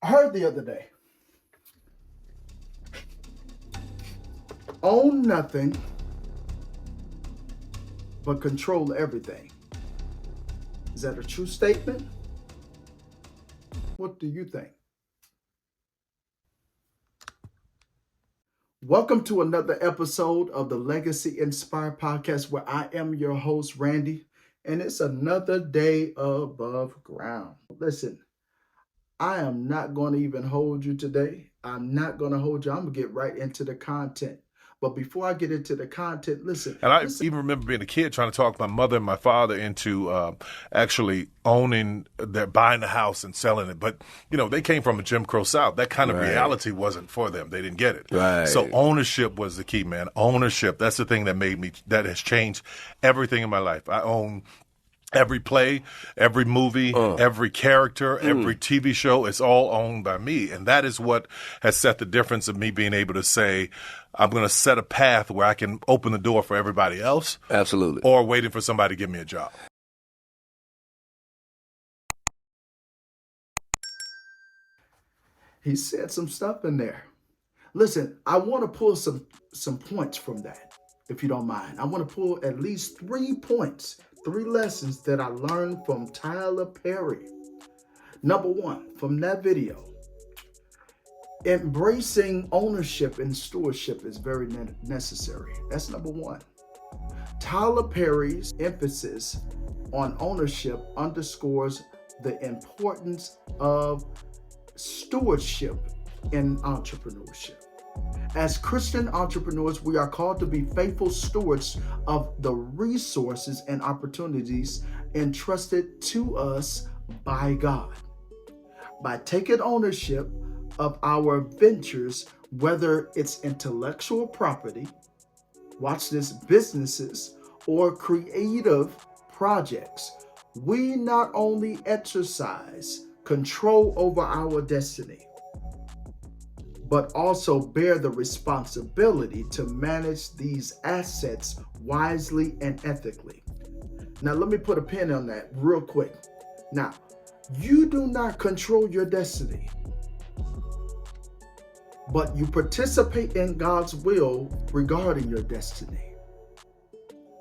I heard the other day, own nothing but control everything. Is that a true statement? What do you think? Welcome to another episode of the Legacy Inspired Podcast, where I am your host, Randy, and it's another day above ground. Listen, I am not going to even hold you today. I'm not going to hold you. I'm going to get right into the content. But before I get into the content, listen. And I even remember being a kid trying to talk my mother and my father into actually buying the house and selling it. But, they came from a Jim Crow South. That kind of reality wasn't for them. They didn't get it. Right. So ownership was the key, man. Ownership. That's the thing that has changed everything in my life. I own every play, every movie, every character, every TV show. It's all owned by me. And that is what has set the difference of me being able to say, I'm going to set a path where I can open the door for everybody else. Absolutely. Or waiting for somebody to give me a job. He said some stuff in there. Listen, I want to pull some points from that, if you don't mind. I want to pull at least 3 points, 3 lessons that I learned from Tyler Perry. Number 1, from that video, embracing ownership and stewardship is very necessary. That's number 1. Tyler Perry's emphasis on ownership underscores the importance of stewardship in entrepreneurship. As Christian entrepreneurs, we are called to be faithful stewards of the resources and opportunities entrusted to us by God. By taking ownership of our ventures, whether it's intellectual property, watch this, businesses, or creative projects, we not only exercise control over our destiny, but also bear the responsibility to manage these assets wisely and ethically. Now, let me put a pin on that real quick. Now, you do not control your destiny, but you participate in God's will regarding your destiny.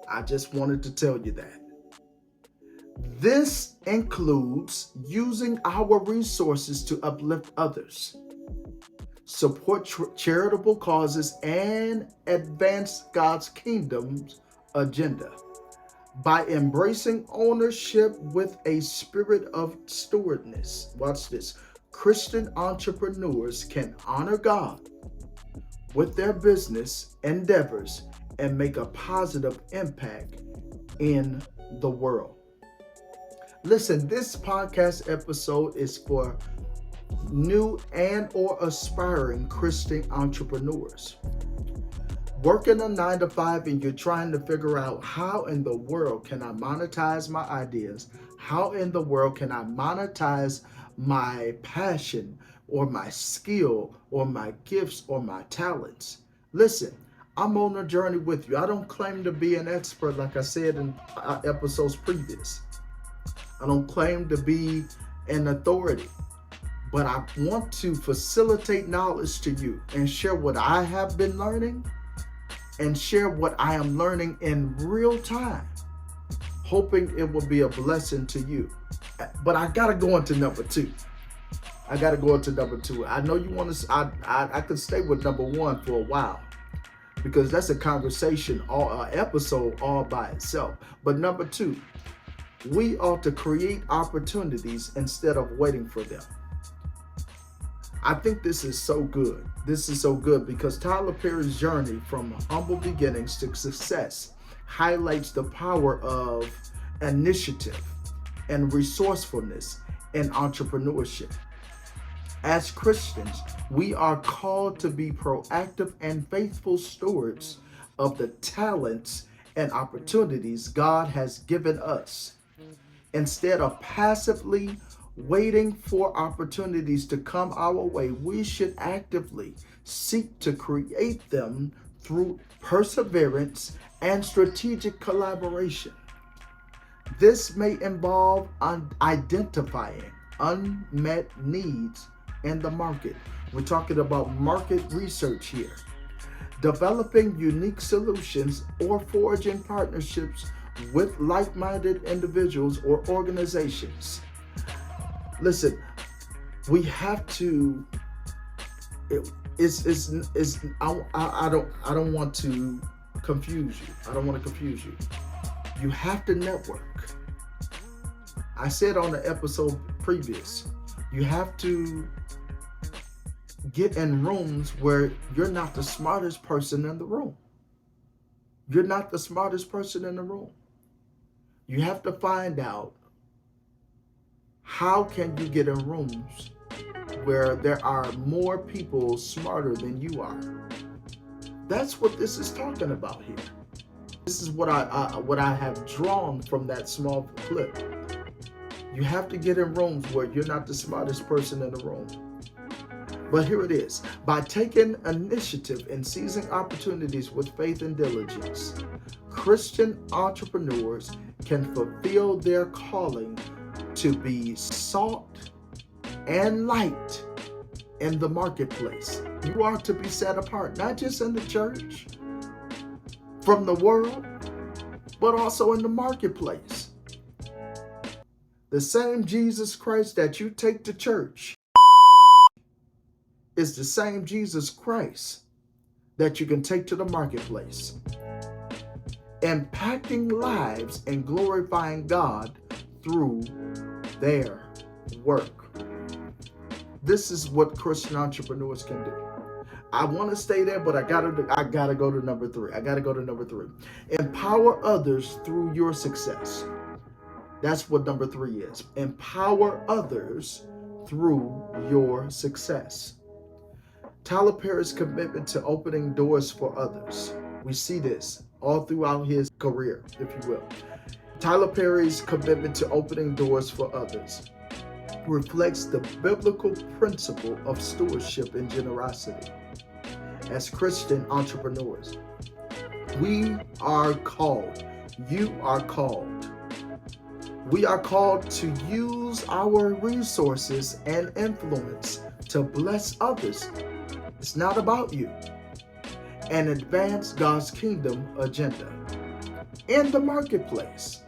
I just wanted to tell you that. This includes using our resources to uplift others, support charitable causes, and advance God's kingdom's agenda. By embracing ownership with a spirit of stewardness, watch this, Christian entrepreneurs can honor God with their business endeavors and make a positive impact in the world. Listen, this podcast episode is for new and or aspiring Christian entrepreneurs. Working a 9-to-5 and you're trying to figure out how in the world can I monetize my ideas? How in the world can I monetize my passion or my skill or my gifts or my talents? Listen, I'm on a journey with you. I don't claim to be an expert like I said in episodes previous. I don't claim to be an authority, but I want to facilitate knowledge to you and share what I have been learning and share what I am learning in real time, hoping it will be a blessing to you. But I gotta go into number 2. I know you want to, I could stay with number 1 for a while because that's a conversation or an episode all by itself. But number 2, we ought to create opportunities instead of waiting for them. I think this is so good. This is so good because Tyler Perry's journey from humble beginnings to success highlights the power of initiative and resourcefulness in entrepreneurship. As Christians, we are called to be proactive and faithful stewards of the talents and opportunities God has given us. Instead of passively waiting for opportunities to come our way, we should actively seek to create them through perseverance and strategic collaboration. This may involve identifying unmet needs and the market. We're talking about market research here. Developing unique solutions or forging partnerships with like-minded individuals or organizations. Listen, we have to. I don't want to confuse you. I don't want to confuse you. You have to network. I said on the episode previous, you have to get in rooms where you're not the smartest person in the room. You're not the smartest person in the room. You have to find out how can you get in rooms where there are more people smarter than you are. That's what this is talking about here. This is what I have drawn from that small clip. You have to get in rooms where you're not the smartest person in the room. But here it is. By taking initiative and seizing opportunities with faith and diligence, Christian entrepreneurs can fulfill their calling to be salt and light in the marketplace. You are to be set apart, not just in the church, from the world, but also in the marketplace. The same Jesus Christ that you take to church is the same Jesus Christ that you can take to the marketplace. Impacting lives and glorifying God through their work. This is what Christian entrepreneurs can do. I want to stay there, but I gotta go to number three. Empower others through your success. That's what number 3 is. Empower others through your success. Tyler Perry's commitment to opening doors for others. We see this all throughout his career, if you will. Tyler Perry's commitment to opening doors for others reflects the biblical principle of stewardship and generosity. As Christian entrepreneurs, we are called. You are called. We are called to use our resources and influence to bless others. It's not about you. And advance God's kingdom agenda in the marketplace,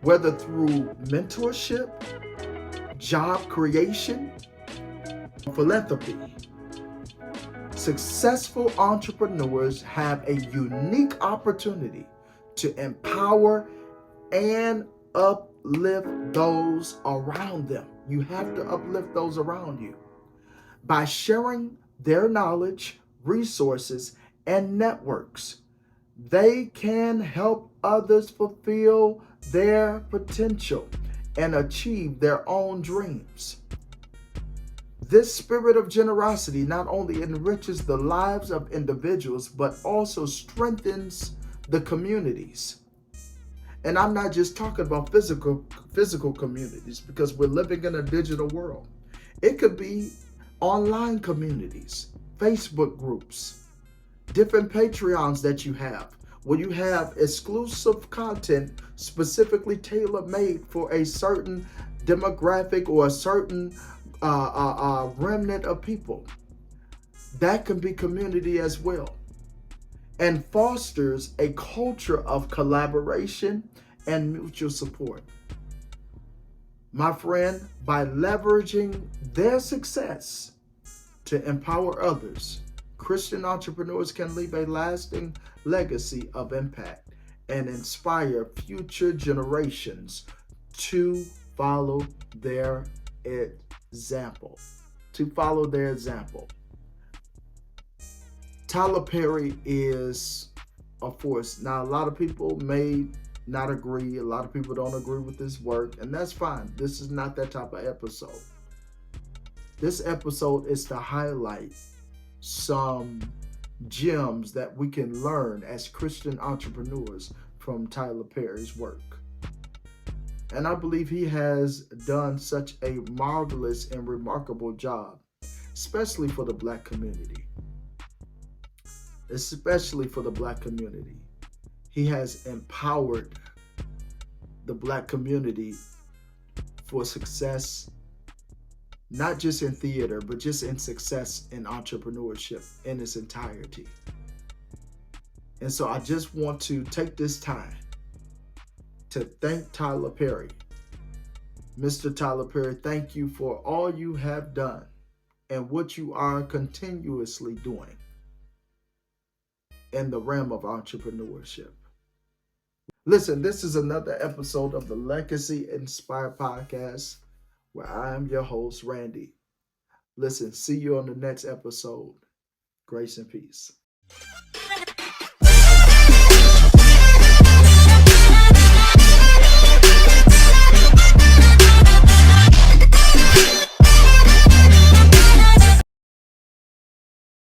whether through mentorship, job creation, philanthropy. Successful entrepreneurs have a unique opportunity to empower and uplift those around them. You have to uplift those around you by sharing their knowledge, resources, and networks. They can help others fulfill their potential and achieve their own dreams. This spirit of generosity not only enriches the lives of individuals, but also strengthens the communities. And I'm not just talking about physical communities, because we're living in a digital world. It could be online communities, Facebook groups, different Patreons that you have, where you have exclusive content specifically tailor-made for a certain demographic or a certain remnant of people. That can be community as well, and fosters a culture of collaboration and mutual support. My friend, by leveraging their success to empower others, Christian entrepreneurs can leave a lasting legacy of impact and inspire future generations to follow their example. Tyler Perry is a force. Now, a lot of people may not agree. A lot of people don't agree with this work, and that's fine. This is not that type of episode. This episode is to highlight some gems that we can learn as Christian entrepreneurs from Tyler Perry's work. And I believe he has done such a marvelous and remarkable job, especially for the Black community. He has empowered the Black community for success not just in theater, but just in success in entrepreneurship in its entirety. And so I just want to take this time to thank Tyler Perry. Mr. Tyler Perry, thank you for all you have done and what you are continuously doing in the realm of entrepreneurship. Listen, this is another episode of the Legacy Inspired Podcast where I am your host, Randy. Listen, see you on the next episode. Grace and peace.